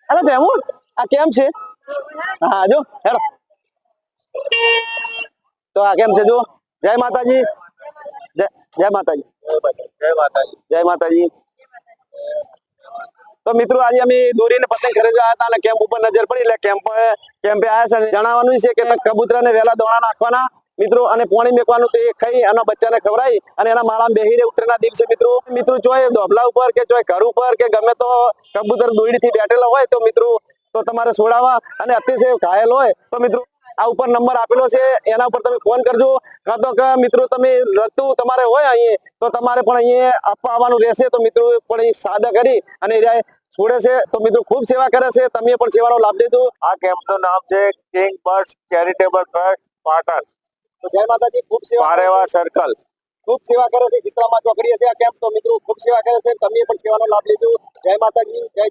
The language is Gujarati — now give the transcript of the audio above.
અરે બેમું આ કેમ છે? હા જો હેડો તો આ કેમ છે જો. જય માતાજી. જય માતાજી. જય માતાજી. તો મિત્રો આજે અમે દોરીને પતંગ ખરીદવા આવ્યા હતા અને કેમ્પ ઉપર નજર પડી એટલે કેમ્પે આવ્યા છે. જણાવવાનું છે કે કબૂતરાને વહેલા દોણા નાખવાના મિત્રો અને પાણી મેકવાનું તે ખાઈ એના બચ્ચાને ખવડાવી અને એના માળામાં બેહીને ઉત્તરના દિવસે મિત્રો ચોય ધોબલા ઉપર કે ચોય ઘર ઉપર કે ગમે તો કબૂતર દોરડીથી બેઠેલો હોય તો મિત્રો તો તમારે છોડાવવા અને અતિશય ઘાયલ હોય તો મિત્રો આ ઉપર નંબર આપેલો છે એના ઉપર તમે ફોન કરજો. કાં તો કે મિત્રો તમે રતું તમારે હોય અહીં તો તમારે પણ અહીંયા આપવા આવવાનું રહેશે તો મિત્રો પણ અહીં સાદા કરી અને છોડે છે તો મિત્રો ખૂબ સેવા કરે છે. તમે પણ સેવાનો લાભ લેજો. આ કેમ્પનું નામ છે king birds charitable trust Patan, તો જય માતાજી. ખૂબ સેવા પારેવા સર્કલ. ખૂબ સેવા કરે છે. ચિત્રામાં ચોકડીએ છે આ કેમ્પ તો મિત્રો ખૂબ સેવા કરે છે. તમે પણ સેવાનો લાભ લેજો. જય માતાજી. જય